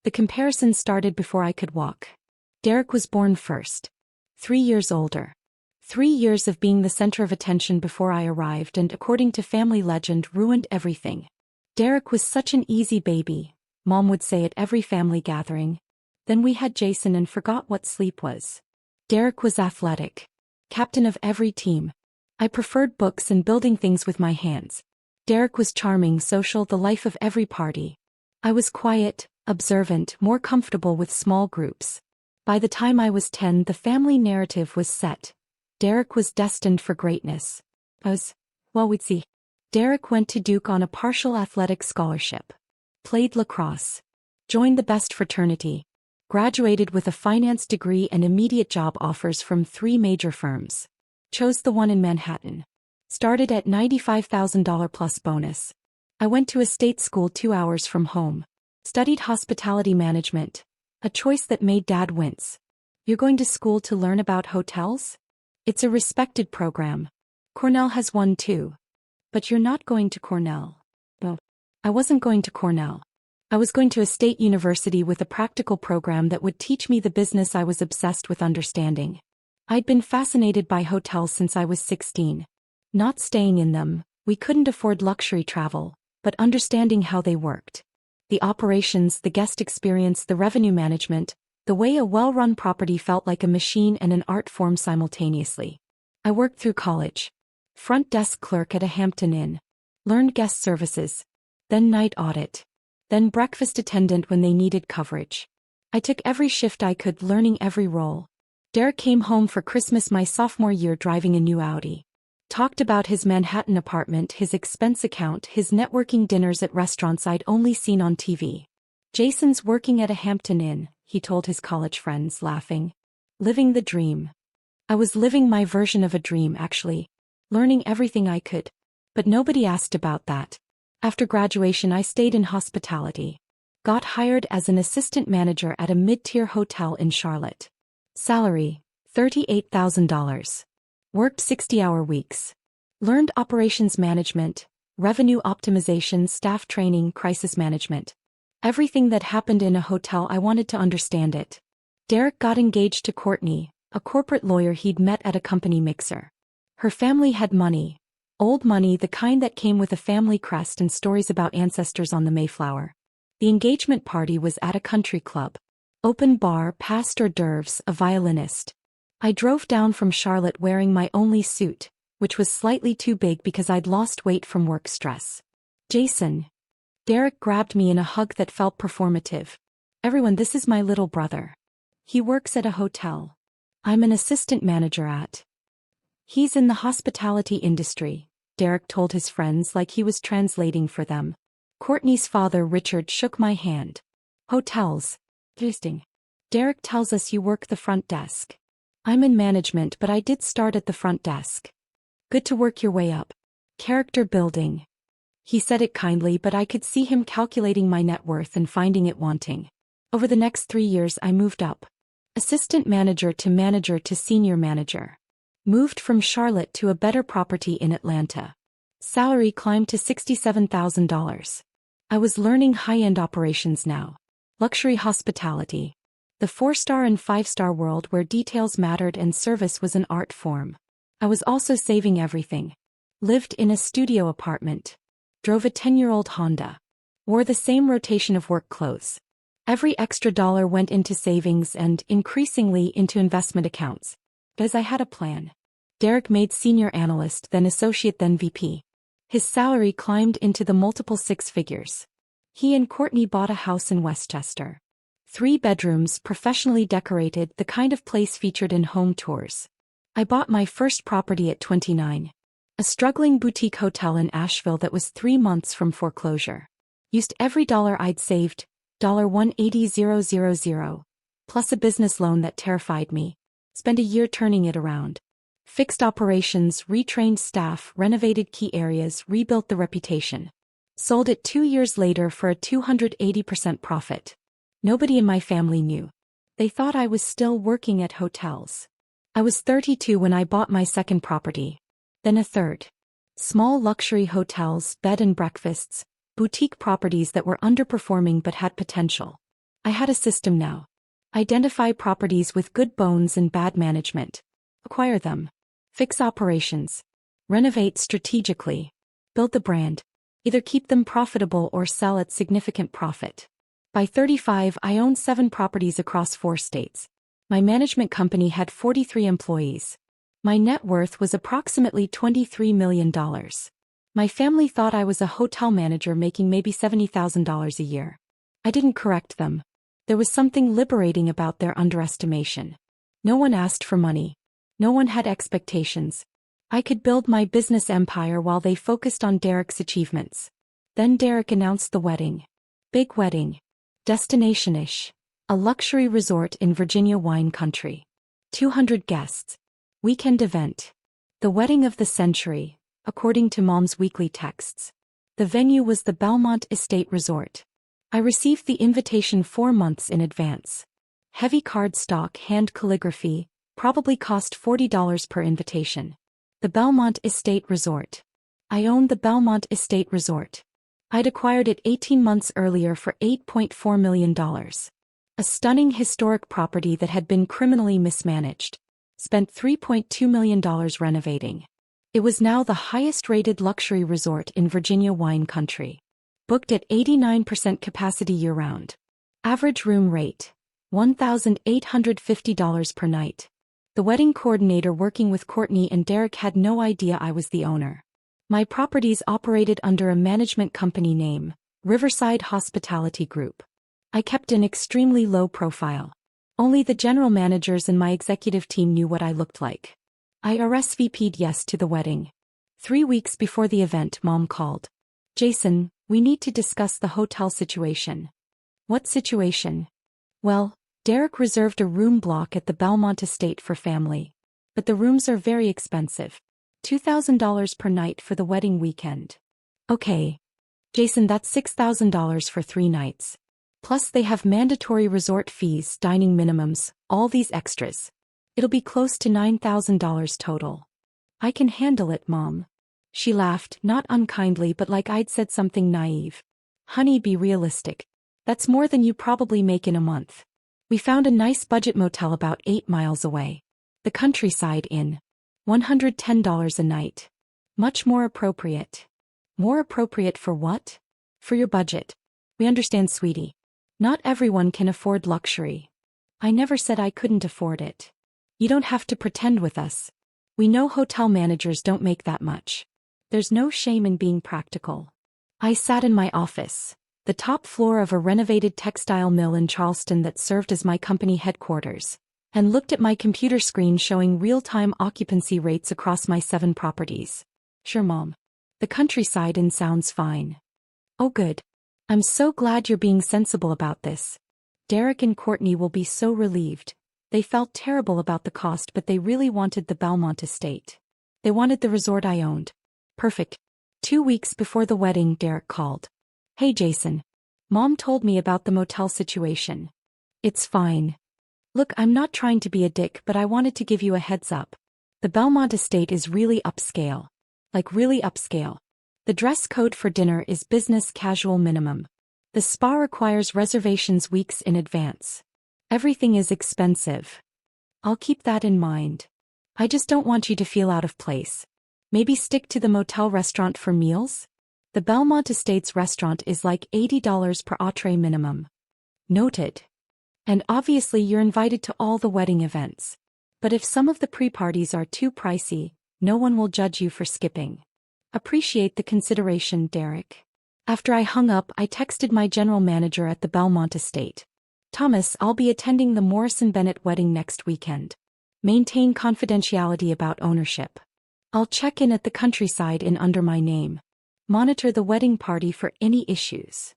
The comparison started before I could walk. Derek was born first. 3 years older. 3 years of being the center of attention before I arrived and, according to family legend, ruined everything. Derek was such an easy baby, Mom would say at every family gathering. Then we had Jason and forgot what sleep was. Derek was athletic. Captain of every team. I preferred books and building things with my hands. Derek was charming, social, the life of every party. I was quiet, observant, more comfortable with small groups. By the time I was 10, the family narrative was set. Derek was destined for greatness. We'd see. Derek went to Duke on a partial athletic scholarship. Played lacrosse. Joined the best fraternity. Graduated with a finance degree and immediate job offers from 3 major firms. Chose the one in Manhattan. Started at $95,000 plus bonus. I went to a state school 2 hours from home. Studied hospitality management. A choice that made Dad wince. You're going to school to learn about hotels? It's a respected program. Cornell has one too. But you're not going to Cornell. Well, I wasn't going to Cornell. I was going to a state university with a practical program that would teach me the business I was obsessed with understanding. I'd been fascinated by hotels since I was 16. Not staying in them, we couldn't afford luxury travel, but understanding how they worked. The operations, the guest experience, the revenue management, the way a well-run property felt like a machine and an art form simultaneously. I worked through college. Front desk clerk at a Hampton Inn. Learned guest services. Then night audit. Then breakfast attendant when they needed coverage. I took every shift I could, learning every role. Derek came home for Christmas my sophomore year driving a new Audi. Talked about his Manhattan apartment, his expense account, his networking dinners at restaurants I'd only seen on TV. Jason's working at a Hampton Inn, he told his college friends, laughing. Living the dream. I was living my version of a dream, actually. Learning everything I could. But nobody asked about that. After graduation I stayed in hospitality. Got hired as an assistant manager at a mid-tier hotel in Charlotte. Salary, $38,000. Worked 60-hour weeks. Learned operations management, revenue optimization, staff training, crisis management. Everything that happened in a hotel, I wanted to understand it. Derek got engaged to Courtney, a corporate lawyer he'd met at a company mixer. Her family had money. Old money, the kind that came with a family crest and stories about ancestors on the Mayflower. The engagement party was at a country club. Open bar, past hors d'oeuvres, a violinist. I drove down from Charlotte wearing my only suit, which was slightly too big because I'd lost weight from work stress. Jason. Derek grabbed me in a hug that felt performative. Everyone, this is my little brother. He works at a hotel. I'm an assistant manager at. He's in the hospitality industry, Derek told his friends like he was translating for them. Courtney's father, Richard, shook my hand. Hotels. Interesting. Derek tells us you work the front desk. I'm in management, but I did start at the front desk. Good to work your way up. Character building. He said it kindly, but I could see him calculating my net worth and finding it wanting. Over the next 3 years I moved up. Assistant manager to senior manager. Moved from Charlotte to a better property in Atlanta. Salary climbed to $67,000. I was learning high-end operations now. Luxury hospitality. The 4-star and 5-star world where details mattered and service was an art form. I was also saving everything. Lived in a studio apartment. Drove a 10-year-old Honda. Wore the same rotation of work clothes. Every extra dollar went into savings and, increasingly, into investment accounts. Because I had a plan. Derek made senior analyst, then associate, then VP. His salary climbed into the multiple 6 figures. He and Courtney bought a house in Westchester. 3 bedrooms, professionally decorated, the kind of place featured in home tours. I bought my first property at 29. A struggling boutique hotel in Asheville that was 3 months from foreclosure. Used every dollar I'd saved, $180,000, plus a business loan that terrified me. Spent a year turning it around. Fixed operations, retrained staff, renovated key areas, rebuilt the reputation. Sold it 2 years later for a 280% profit. Nobody in my family knew. They thought I was still working at hotels. I was 32 when I bought my second property. Then a third. Small luxury hotels, bed and breakfasts, boutique properties that were underperforming but had potential. I had a system now. Identify properties with good bones and bad management. Acquire them. Fix operations. Renovate strategically. Build the brand. Either keep them profitable or sell at significant profit. By 35, I owned 7 properties across 4 states. My management company had 43 employees. My net worth was approximately $23 million. My family thought I was a hotel manager making maybe $70,000 a year. I didn't correct them. There was something liberating about their underestimation. No one asked for money. No one had expectations. I could build my business empire while they focused on Derek's achievements. Then Derek announced the wedding. Big wedding. Destination-ish. A luxury resort in Virginia wine country. 200 guests. Weekend event. The wedding of the century, according to Mom's weekly texts. The venue was the Belmont Estate Resort. I received the invitation 4 months in advance. Heavy cardstock hand calligraphy, probably cost $40 per invitation. The Belmont Estate Resort. I owned the Belmont Estate Resort. I'd acquired it 18 months earlier for $8.4 million. A stunning historic property that had been criminally mismanaged. Spent $3.2 million renovating. It was now the highest-rated luxury resort in Virginia wine country. Booked at 89% capacity year-round. Average room rate, $1,850 per night. The wedding coordinator working with Courtney and Derek had no idea I was the owner. My properties operated under a management company name, Riverside Hospitality Group. I kept an extremely low profile. Only the general managers and my executive team knew what I looked like. I RSVP'd yes to the wedding. 3 weeks before the event, Mom called. Jason, we need to discuss the hotel situation. What situation? Well, Derek reserved a room block at the Belmont Estate for family. But the rooms are very expensive. $2,000 per night for the wedding weekend. Okay. Jason, that's $6,000 for 3 nights. Plus they have mandatory resort fees, dining minimums, all these extras. It'll be close to $9,000 total. I can handle it, Mom. She laughed, not unkindly but like I'd said something naive. Honey, be realistic. That's more than you probably make in a month. We found a nice budget motel about 8 miles away. The Countryside Inn. $110 a night. Much more appropriate. More appropriate for what? For your budget. We understand, sweetie. Not everyone can afford luxury. I never said I couldn't afford it. You don't have to pretend with us. We know hotel managers don't make that much. There's no shame in being practical. I sat in my office, the top floor of a renovated textile mill in Charleston that served as my company headquarters, and looked at my computer screen showing real-time occupancy rates across my 7 properties. Sure, Mom. The Countryside Inn sounds fine. Oh good. I'm so glad you're being sensible about this. Derek and Courtney will be so relieved. They felt terrible about the cost but they really wanted the Belmont Estate. They wanted the resort I owned. Perfect. 2 weeks before the wedding, Derek called. Hey Jason. Mom told me about the motel situation. It's fine. Look, I'm not trying to be a dick but I wanted to give you a heads up. The Belmont Estate is really upscale. Like really upscale. The dress code for dinner is business casual minimum. The spa requires reservations weeks in advance. Everything is expensive. I'll keep that in mind. I just don't want you to feel out of place. Maybe stick to the motel restaurant for meals? The Belmont Estates restaurant is like $80 per entree minimum. Noted. And obviously you're invited to all the wedding events. But if some of the pre-parties are too pricey, no one will judge you for skipping. Appreciate the consideration, Derek. After I hung up, I texted my general manager at the Belmont Estate. Thomas, I'll be attending the Morrison Bennett wedding next weekend. Maintain confidentiality about ownership. I'll check in at the Countryside Inn under my name. Monitor the wedding party for any issues.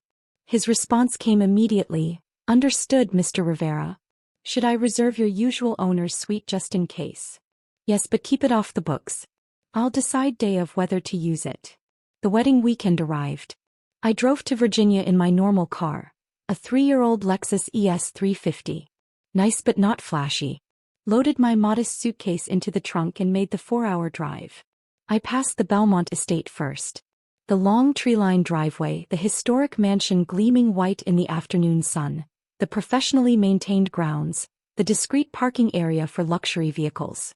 His response came immediately. Understood, Mr. Rivera. Should I reserve your usual owner's suite just in case? Yes, but keep it off the books. I'll decide day of whether to use it. The wedding weekend arrived. I drove to Virginia in my normal car, a 3-year-old Lexus ES 350. Nice but not flashy. Loaded my modest suitcase into the trunk and made the 4-hour drive. I passed the Belmont Estate first. The long tree-lined driveway, the historic mansion gleaming white in the afternoon sun, the professionally maintained grounds, the discreet parking area for luxury vehicles.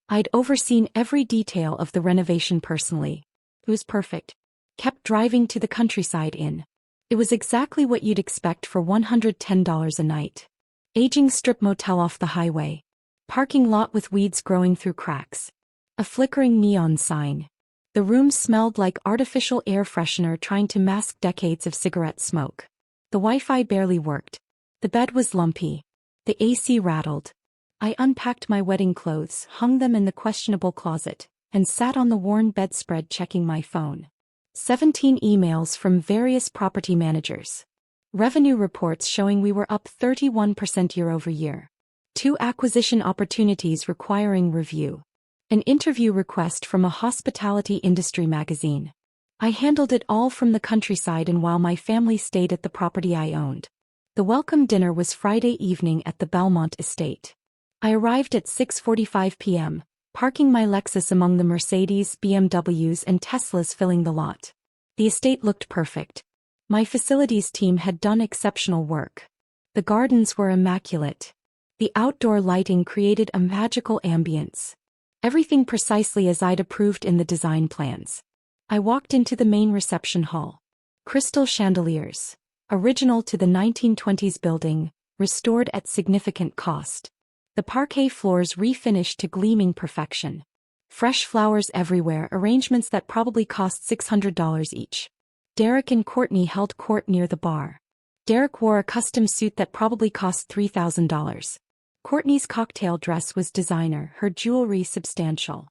I'd overseen every detail of the renovation personally. It was perfect. Kept driving to the countryside inn. It was exactly what you'd expect for $110 a night. Aging strip motel off the highway. Parking lot with weeds growing through cracks. A flickering neon sign. The room smelled like artificial air freshener trying to mask decades of cigarette smoke. The Wi-Fi barely worked. The bed was lumpy. The AC rattled. I unpacked my wedding clothes, hung them in the questionable closet, and sat on the worn bedspread checking my phone. 17 emails from various property managers. Revenue reports showing we were up 31% year-over-year. 2 acquisition opportunities requiring review. An interview request from a hospitality industry magazine. I handled it all from the countryside and while my family stayed at the property I owned. The welcome dinner was Friday evening at the Belmont estate. I arrived at 6:45 p.m., parking my Lexus among the Mercedes, BMWs and Teslas filling the lot. The estate looked perfect. My facilities team had done exceptional work. The gardens were immaculate. The outdoor lighting created a magical ambience. Everything precisely as I'd approved in the design plans. I walked into the main reception hall. Crystal chandeliers. Original to the 1920s building, restored at significant cost. The parquet floors refinished to gleaming perfection. Fresh flowers everywhere, arrangements that probably cost $600 each. Derek and Courtney held court near the bar. Derek wore a custom suit that probably cost $3,000. Courtney's cocktail dress was designer, her jewelry substantial.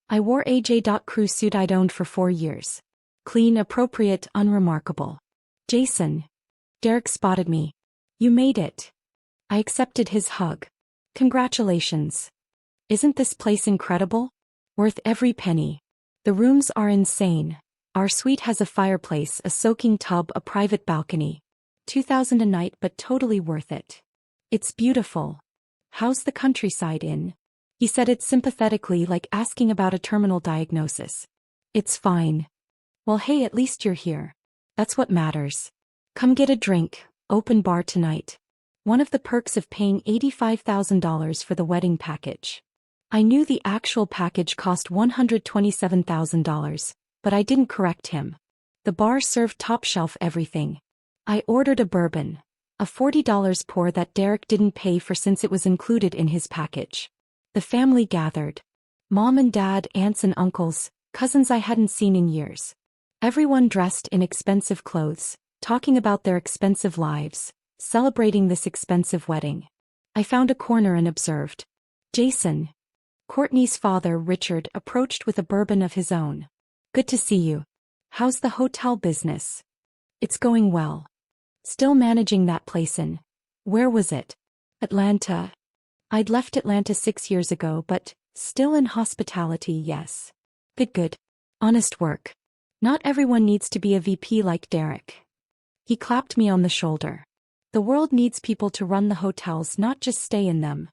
I wore a J.Crew suit I'd owned for 4 years. Clean, appropriate, unremarkable. Jason. Derek spotted me. You made it. I accepted his hug. Congratulations. Isn't this place incredible? Worth every penny. The rooms are insane. Our suite has a fireplace, a soaking tub, a private balcony. $2,000 a night but totally worth it. It's beautiful. How's the countryside inn? He said it sympathetically like asking about a terminal diagnosis. It's fine. Well hey, at least you're here. That's what matters. Come get a drink, open bar tonight. One of the perks of paying $85,000 for the wedding package. I knew the actual package cost $127,000, but I didn't correct him. The bar served top-shelf everything. I ordered a bourbon, a $40 pour that Derek didn't pay for since it was included in his package. The family gathered. Mom and dad, aunts and uncles, cousins I hadn't seen in years. Everyone dressed in expensive clothes, talking about their expensive lives, celebrating this expensive wedding. I found a corner and observed. Jason. Courtney's father, Richard, approached with a bourbon of his own. Good to see you. How's the hotel business? It's going well. Still managing that place in. Where was it? Atlanta. I'd left Atlanta 6 years ago, but still in hospitality, yes. Good. Honest work. Not everyone needs to be a VP like Derek. He clapped me on the shoulder. The world needs people to run the hotels, not just stay in them.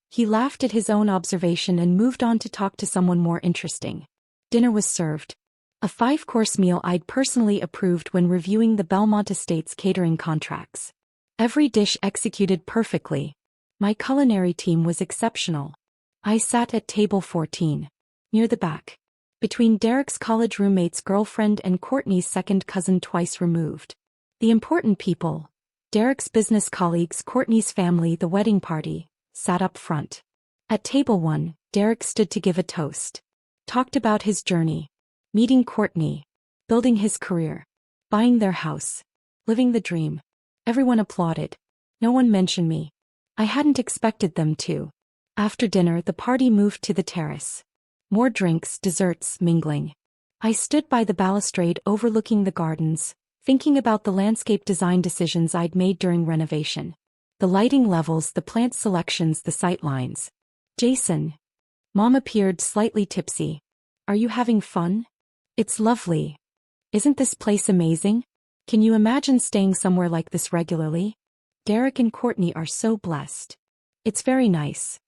He laughed at his own observation and moved on to talk to someone more interesting. Dinner was served. A 5-course meal I'd personally approved when reviewing the Belmont Estate's catering contracts. Every dish executed perfectly. My culinary team was exceptional. I sat at table 14. Near the back. Between Derek's college roommate's girlfriend and Courtney's second cousin twice removed. The important people. Derek's business colleagues, Courtney's family, the wedding party, sat up front. At table 1, Derek stood to give a toast. Talked about his journey. Meeting Courtney. Building his career. Buying their house. Living the dream. Everyone applauded. No one mentioned me. I hadn't expected them to. After dinner, the party moved to the terrace. More drinks, desserts, mingling. I stood by the balustrade overlooking the gardens, thinking about the landscape design decisions I'd made during renovation. The lighting levels, the plant selections, the sightlines. Jason. Mom appeared slightly tipsy. Are you having fun? It's lovely. Isn't this place amazing? Can you imagine staying somewhere like this regularly? Derek and Courtney are so blessed. It's very nice.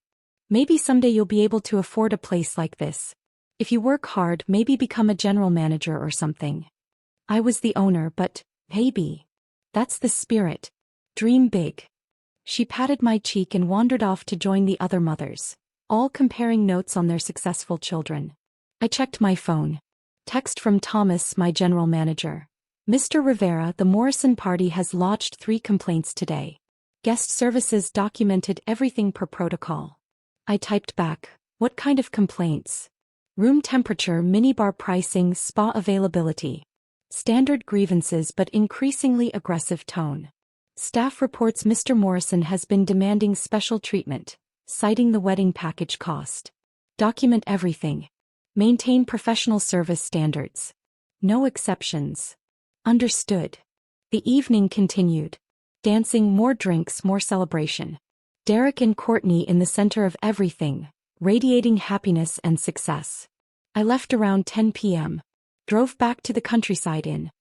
Maybe someday you'll be able to afford a place like this. If you work hard, maybe become a general manager or something. I was the owner, but, maybe. That's the spirit. Dream big. She patted my cheek and wandered off to join the other mothers, all comparing notes on their successful children. I checked my phone. Text from Thomas, my general manager. Mr. Rivera, the Morrison party has lodged 3 complaints today. Guest services documented everything per protocol. I typed back, what kind of complaints? Room temperature, minibar pricing, spa availability. Standard grievances but increasingly aggressive tone. Staff reports Mr. Morrison has been demanding special treatment, citing the wedding package cost. Document everything. Maintain professional service standards. No exceptions. Understood. The evening continued. Dancing, more drinks, more celebration. Derek and Courtney in the center of everything, radiating happiness and success. I left around 10 p.m. Drove back to the Countryside Inn.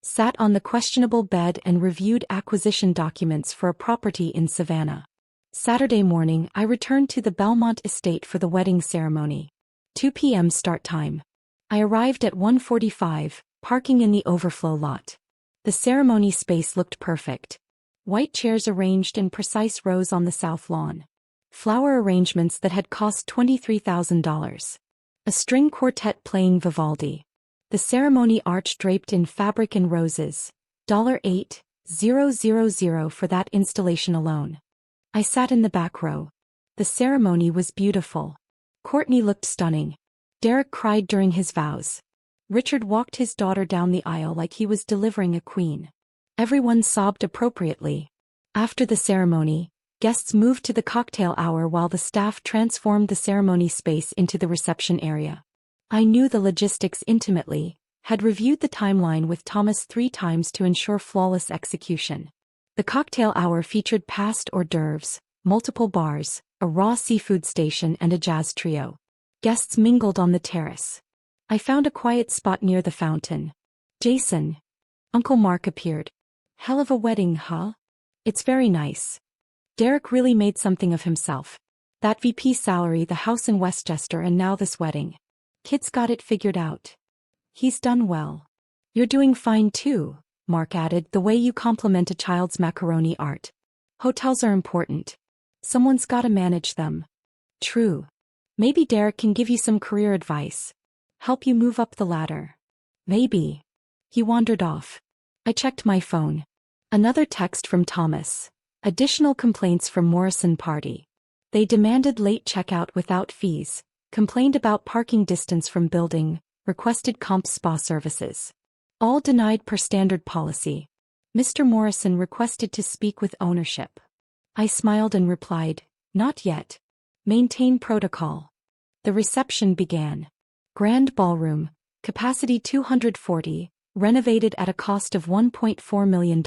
Sat on the questionable bed and reviewed acquisition documents for a property in Savannah. Saturday morning, I returned to the Belmont estate for the wedding ceremony. 2 p.m. start time. I arrived at 1:45, parking in the overflow lot. The ceremony space looked perfect. White chairs arranged in precise rows on the south lawn. Flower arrangements that had cost $23,000. A string quartet playing Vivaldi. The ceremony arch draped in fabric and roses. $8,000 for that installation alone. I sat in the back row. The ceremony was beautiful. Courtney looked stunning. Derek cried during his vows. Richard walked his daughter down the aisle like he was delivering a queen. Everyone sobbed appropriately. After the ceremony, guests moved to the cocktail hour while the staff transformed the ceremony space into the reception area. I knew the logistics intimately, had reviewed the timeline with Thomas 3 times to ensure flawless execution. The cocktail hour featured past hors d'oeuvres, multiple bars, a raw seafood station and a jazz trio. Guests mingled on the terrace. I found a quiet spot near the fountain. Jason. Uncle Mark appeared. Hell of a wedding, huh? It's very nice. Derek really made something of himself. That VP salary, the house in Westchester, and now this wedding. Kid's got it figured out. He's done well. You're doing fine too, Mark added, the way you compliment a child's macaroni art. Hotels are important. Someone's gotta manage them. True. Maybe Derek can give you some career advice. Help you move up the ladder. Maybe. He wandered off. I checked my phone. Another text from Thomas. Additional complaints from Morrison party. They demanded late checkout without fees, complained about parking distance from building, requested comp spa services. All denied per standard policy. Mr. Morrison requested to speak with ownership. I smiled and replied, not yet. Maintain protocol. The reception began. Grand ballroom, capacity 240, renovated at a cost of $1.4 million.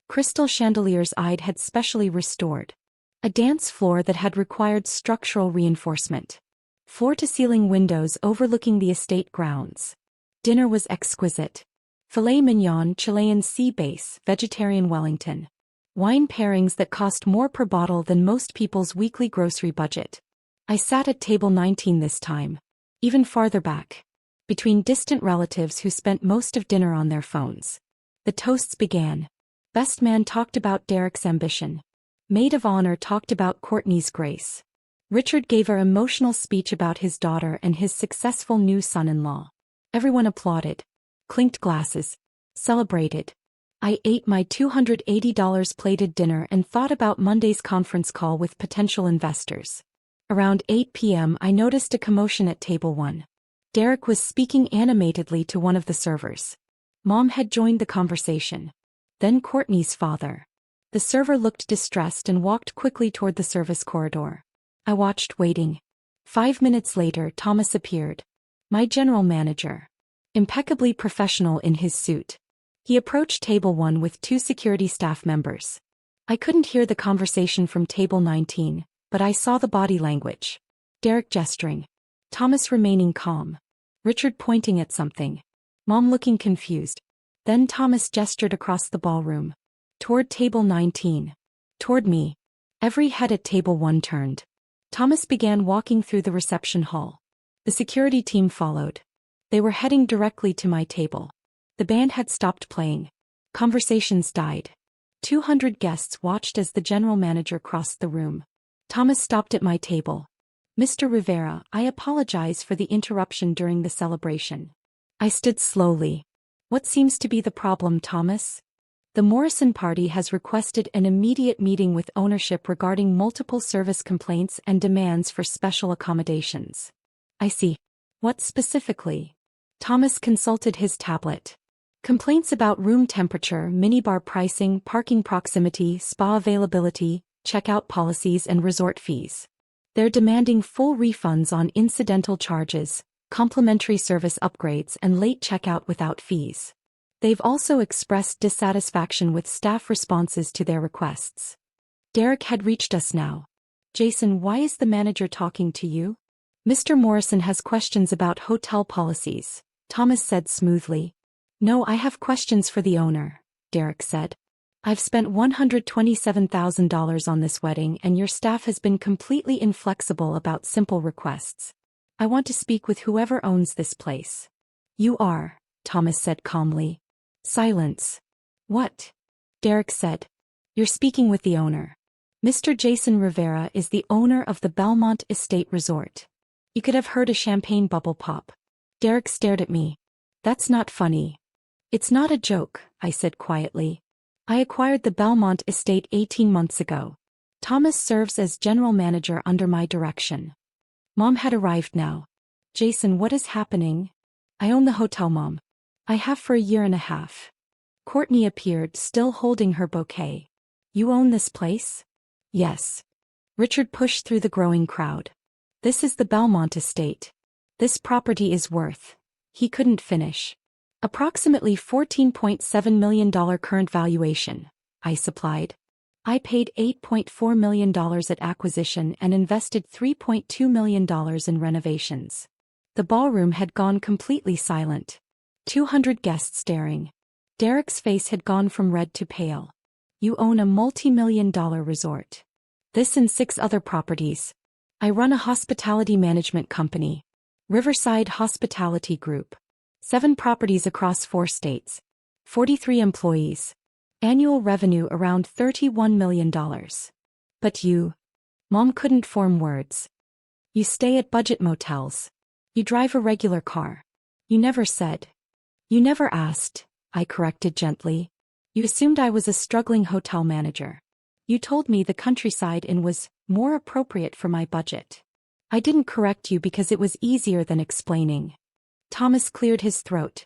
Crystal chandeliers I'd had specially restored. A dance floor that had required structural reinforcement. Floor-to-ceiling windows overlooking the estate grounds. Dinner was exquisite. Filet mignon, Chilean sea base, vegetarian Wellington. Wine pairings that cost more per bottle than most people's weekly grocery budget. I sat at table 19 this time. Even farther back. Between distant relatives who spent most of dinner on their phones. The toasts began. Best man talked about Derek's ambition. Maid of honor talked about Courtney's grace. Richard gave an emotional speech about his daughter and his successful new son-in-law. Everyone applauded. Clinked glasses. Celebrated. I ate my $280 plated dinner and thought about Monday's conference call with potential investors. Around 8 p.m. I noticed a commotion at table 1. Derek was speaking animatedly to one of the servers. Mom had joined the conversation. Then Courtney's father. The server looked distressed and walked quickly toward the service corridor. I watched, waiting. 5 minutes later, Thomas appeared. My general manager. Impeccably professional in his suit. He approached table 1 with 2 security staff members. I couldn't hear the conversation from table 19, but I saw the body language. Derek gesturing. Thomas remaining calm. Richard pointing at something. Mom looking confused. Then Thomas gestured across the ballroom. Toward table 19. Toward me. Every head at table 1 turned. Thomas began walking through the reception hall. The security team followed. They were heading directly to my table. The band had stopped playing. Conversations died. 200 guests watched as the general manager crossed the room. Thomas stopped at my table. Mr. Rivera, I apologize for the interruption during the celebration. I stood slowly. What seems to be the problem, Thomas? The Morrison party has requested an immediate meeting with ownership regarding multiple service complaints and demands for special accommodations. I see. What specifically? Thomas consulted his tablet. Complaints about room temperature, minibar pricing, parking proximity, spa availability, checkout policies and resort fees. They're demanding full refunds on incidental charges, complimentary service upgrades and late checkout without fees. They've also expressed dissatisfaction with staff responses to their requests. Derek had reached us now. Jason, why is the manager talking to you? Mr. Morrison has questions about hotel policies, Thomas said smoothly. No, I have questions for the owner, Derek said. I've spent $127,000 on this wedding and your staff has been completely inflexible about simple requests. I want to speak with whoever owns this place. You are, Thomas said calmly. Silence. What? Derek said. You're speaking with the owner. Mr. Jason Rivera is the owner of the Belmont Estate Resort. You could have heard a champagne bubble pop. Derek stared at me. That's not funny. It's not a joke, I said quietly. I acquired the Belmont Estate 18 months ago. Thomas serves as general manager under my direction. Mom had arrived now. Jason, what is happening? I own the hotel, Mom. I have for a year and a half. Courtney appeared, still holding her bouquet. You own this place? Yes. Richard pushed through the growing crowd. This is the Belmont Estate. This property is worth. He couldn't finish. Approximately $14.7 million current valuation, I supplied. I paid $8.4 million at acquisition and invested $3.2 million in renovations. The ballroom had gone completely silent. 200 guests staring. Derek's face had gone from red to pale. You own a multi-million-dollar resort. This and 6 other properties. I run a hospitality management company. Riverside Hospitality Group. 7 properties across 4 states. 43 employees. Annual revenue around $31 million. But you. Mom couldn't form words. You stay at budget motels. You drive a regular car. You never said. You never asked, I corrected gently. You assumed I was a struggling hotel manager. You told me the countryside inn was more appropriate for my budget. I didn't correct you because it was easier than explaining. Thomas cleared his throat.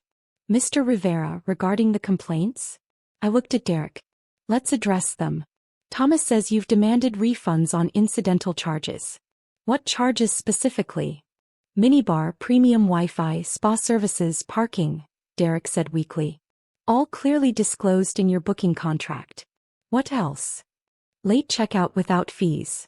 Mr. Rivera, regarding the complaints? I looked at Derek. Let's address them. Thomas says you've demanded refunds on incidental charges. What charges specifically? Minibar, premium Wi-Fi, spa services, parking, Derek said weakly. All clearly disclosed in your booking contract. What else? Late checkout without fees.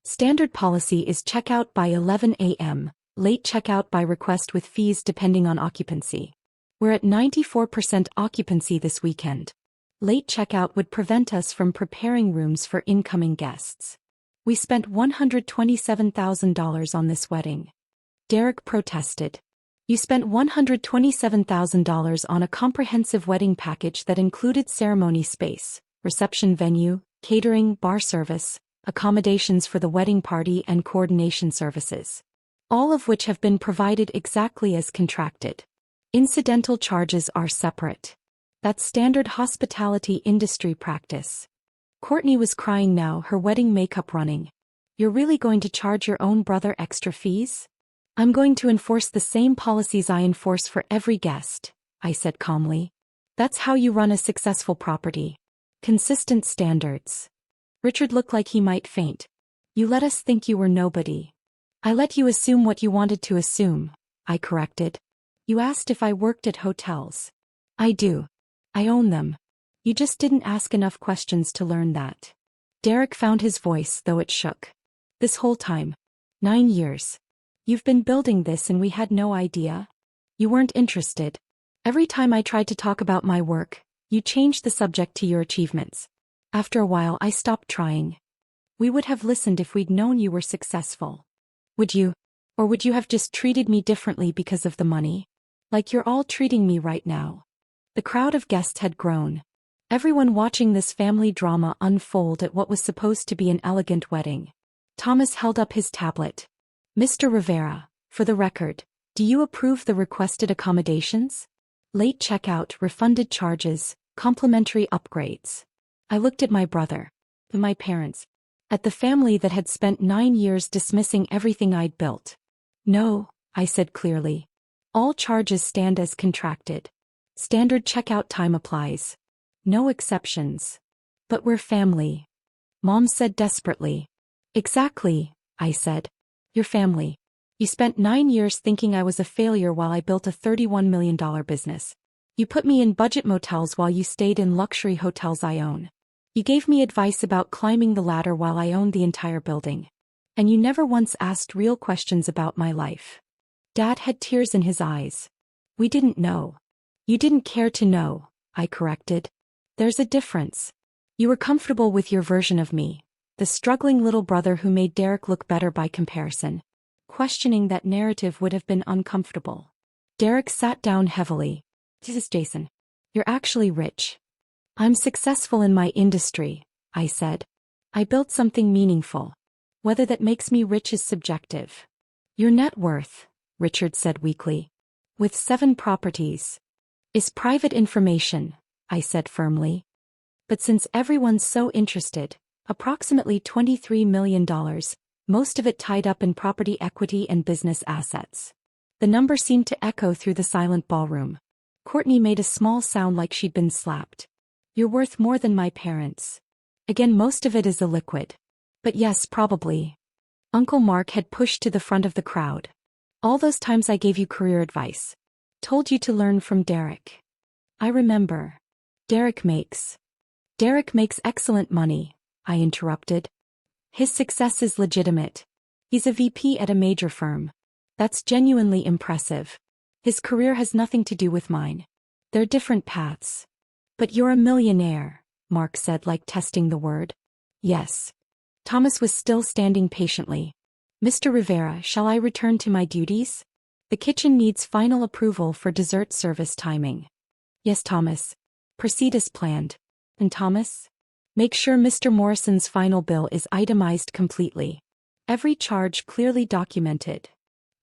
Standard policy is checkout by 11 a.m., late checkout by request with fees depending on occupancy. We're at 94% occupancy this weekend. Late checkout would prevent us from preparing rooms for incoming guests. We spent $127,000 on this wedding. Derek protested. You spent $127,000 on a comprehensive wedding package that included ceremony space, reception venue, catering, bar service, accommodations for the wedding party and coordination services. All of which have been provided exactly as contracted. Incidental charges are separate. That's standard hospitality industry practice. Courtney was crying now, her wedding makeup running. You're really going to charge your own brother extra fees? I'm going to enforce the same policies I enforce for every guest, I said calmly. That's how you run a successful property. Consistent standards. Richard looked like he might faint. You let us think you were nobody. I let you assume what you wanted to assume, I corrected. You asked if I worked at hotels. I do. I own them. You just didn't ask enough questions to learn that. Derek found his voice, though it shook. This whole time. 9 years. You've been building this and we had no idea. You weren't interested. Every time I tried to talk about my work, you changed the subject to your achievements. After a while I stopped trying. We would have listened if we'd known you were successful. Would you? Or would you have just treated me differently because of the money? Like you're all treating me right now. The crowd of guests had grown. Everyone watching this family drama unfold at what was supposed to be an elegant wedding. Thomas held up his tablet. Mr. Rivera, for the record, do you approve the requested accommodations? Late checkout, refunded charges, complimentary upgrades. I looked at my brother, at my parents, at the family that had spent 9 years dismissing everything I'd built. No, I said clearly. All charges stand as contracted. Standard checkout time applies. No exceptions. But we're family. Mom said desperately. Exactly, I said. Your family. You spent 9 years thinking I was a failure while I built a $31 million business. You put me in budget motels while you stayed in luxury hotels I own. You gave me advice about climbing the ladder while I owned the entire building. And you never once asked real questions about my life. Dad had tears in his eyes. We didn't know. You didn't care to know, I corrected. There's a difference. You were comfortable with your version of me, the struggling little brother who made Derek look better by comparison. Questioning that narrative would have been uncomfortable. Derek sat down heavily. This is Jason. You're actually rich. I'm successful in my industry, I said. I built something meaningful. Whether that makes me rich is subjective. Your net worth, Richard said weakly, with 7 properties, is private information, I said firmly. But since everyone's so interested, approximately $23 million, most of it tied up in property equity and business assets. The number seemed to echo through the silent ballroom. Courtney made a small sound like she'd been slapped. You're worth more than my parents. Again, most of it is illiquid. But yes, probably. Uncle Mark had pushed to the front of the crowd. All those times I gave you career advice. Told you to learn from Derek. I remember. Derek makes excellent money, I interrupted. His success is legitimate. He's a VP at a major firm. That's genuinely impressive. His career has nothing to do with mine. They're different paths. But you're a millionaire, Mark said, like testing the word. Yes. Thomas was still standing patiently. Mr. Rivera, shall I return to my duties? The kitchen needs final approval for dessert service timing. Yes, Thomas. Proceed as planned. And Thomas? Make sure Mr. Morrison's final bill is itemized completely. Every charge clearly documented.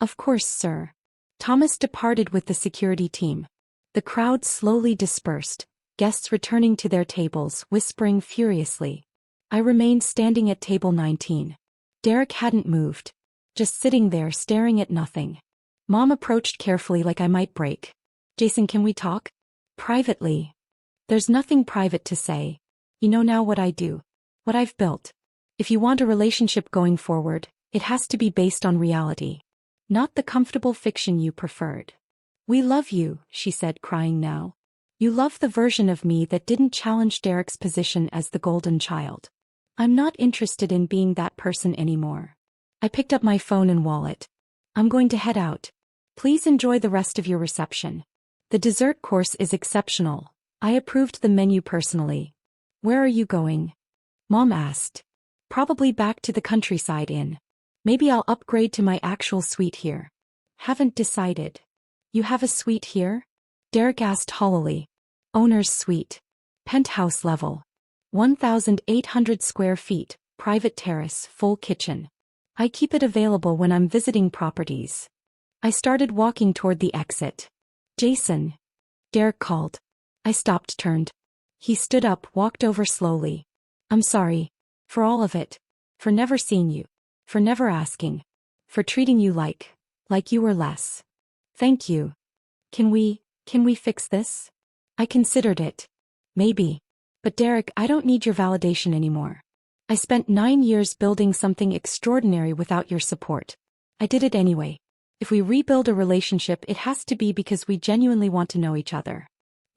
Of course, sir. Thomas departed with the security team. The crowd slowly dispersed, guests returning to their tables, whispering furiously. I remained standing at table 19. Derek hadn't moved. Just sitting there staring at nothing. Mom approached carefully like I might break. Jason, can we talk? Privately. There's nothing private to say. You know now what I do. What I've built. If you want a relationship going forward, it has to be based on reality. Not the comfortable fiction you preferred. We love you, she said, crying now. You love the version of me that didn't challenge Derek's position as the golden child. I'm not interested in being that person anymore. I picked up my phone and wallet. I'm going to head out. Please enjoy the rest of your reception. The dessert course is exceptional. I approved the menu personally. Where are you going? Mom asked. Probably back to the countryside inn. Maybe I'll upgrade to my actual suite here. Haven't decided. You have a suite here? Derek asked hollowly. Owner's suite. Penthouse level. 1,800 square feet, private terrace, full kitchen. I keep it available when I'm visiting properties. I started walking toward the exit. Jason. Derek called. I stopped, turned. He stood up, walked over slowly. I'm sorry. For all of it. For never seeing you. For never asking. For treating you like you were less. Thank you. Can we fix this? I considered it. Maybe. But Derek, I don't need your validation anymore. I spent 9 years building something extraordinary without your support. I did it anyway. If we rebuild a relationship, it has to be because we genuinely want to know each other.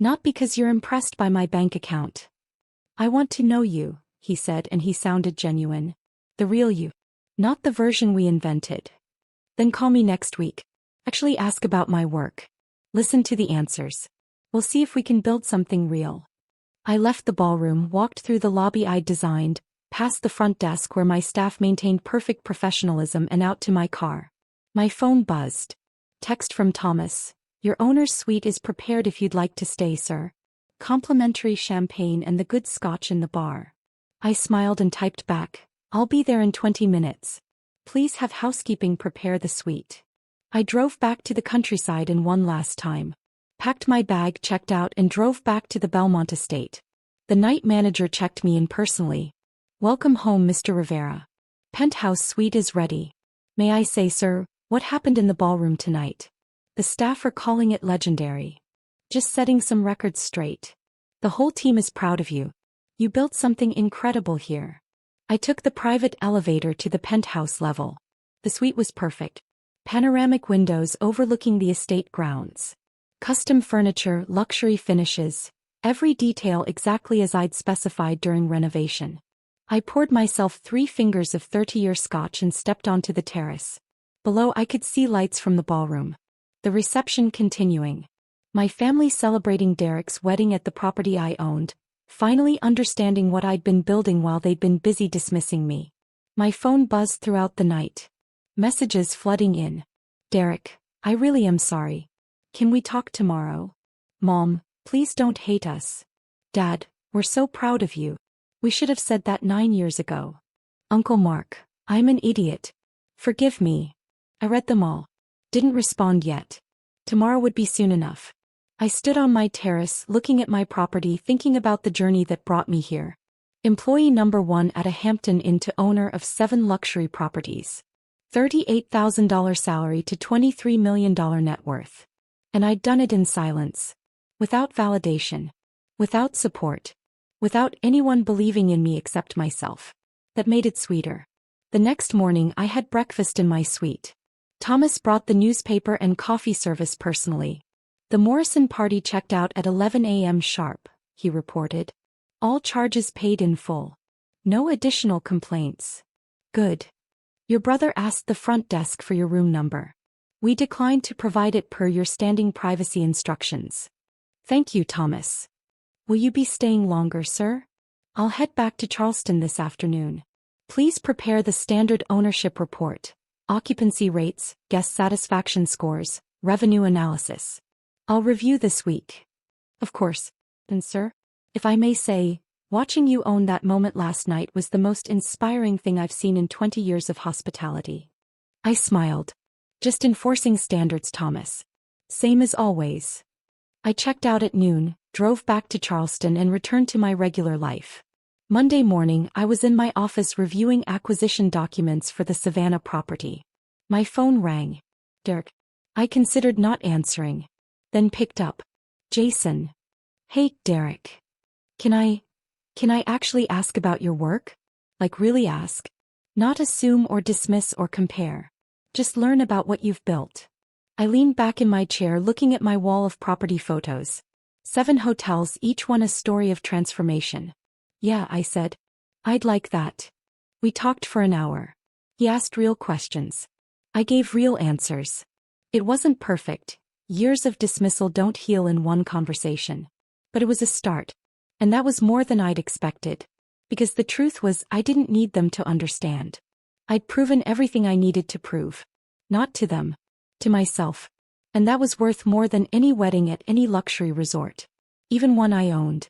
Not because you're impressed by my bank account. I want to know you, he said, and he sounded genuine. The real you. Not the version we invented. Then call me next week. Actually ask about my work. Listen to the answers. We'll see if we can build something real. I left the ballroom, walked through the lobby I'd designed, past the front desk where my staff maintained perfect professionalism, and out to my car. My phone buzzed. Text from Thomas. Your owner's suite is prepared if you'd like to stay, sir. complimentary champagne and the good scotch in the bar. I smiled and typed back, "I'll be there in 20 minutes. Please have housekeeping prepare the suite." I drove back to the countryside in one last time. Packed my bag, checked out, and drove back to the Belmont estate. The night manager checked me in personally. "Welcome home, Mr. Rivera. Penthouse suite is ready. May I say, sir, what happened in the ballroom tonight? The staff are calling it legendary. Just setting some records straight. The whole team is proud of you. You built something incredible here." I took the private elevator to the penthouse level. The suite was perfect. Panoramic windows overlooking the estate grounds. Custom furniture, luxury finishes, every detail exactly as I'd specified during renovation. I poured myself 3 fingers of 30-year scotch and stepped onto the terrace. Below I could see lights from the ballroom. The reception continuing. My family celebrating Derek's wedding at the property I owned, finally understanding what I'd been building while they'd been busy dismissing me. My phone buzzed throughout the night. Messages flooding in. "Derek, I really am sorry. Can we talk tomorrow? Mom, please don't hate us. Dad, we're so proud of you. We should have said that 9 years ago. Uncle Mark, I'm an idiot. Forgive me." I read them all. Didn't respond yet. Tomorrow would be soon enough. I stood on my terrace looking at my property, thinking about the journey that brought me here. Employee number 1 at a Hampton Inn to owner of 7 luxury properties. $38,000 salary to $23 million net worth. And I'd done it in silence. Without validation. Without support. Without anyone believing in me except myself. That made it sweeter. The next morning I had breakfast in my suite. Thomas brought the newspaper and coffee service personally. "The Morrison party checked out at 11 a.m. sharp," he reported. "All charges paid in full. No additional complaints. Good. Your brother asked the front desk for your room number. We declined to provide it per your standing privacy instructions. Thank you, Thomas. Will you be staying longer, sir? I'll head back to Charleston this afternoon. Please prepare the standard ownership report, occupancy rates, guest satisfaction scores, revenue analysis. I'll review this week." "Of course. And sir, if I may say, watching you own that moment last night was the most inspiring thing I've seen in 20 years of hospitality." I smiled. "Just enforcing standards, Thomas. Same as always." I checked out at noon, drove back to Charleston and returned to my regular life. Monday morning I was in my office reviewing acquisition documents for the Savannah property. My phone rang. "Derek." I considered not answering. Then picked up. "Jason." "Hey, Derek. Can I actually ask about your work? Like really ask? Not assume or dismiss or compare. Just learn about what you've built." I leaned back in my chair looking at my wall of property photos. 7 hotels, each one a story of transformation. "Yeah," I said. "I'd like that." We talked for an hour. He asked real questions. I gave real answers. It wasn't perfect. Years of dismissal don't heal in one conversation. But it was a start. And that was more than I'd expected. Because the truth was, I didn't need them to understand. I'd proven everything I needed to prove. Not to them. To myself. And that was worth more than any wedding at any luxury resort. Even one I owned.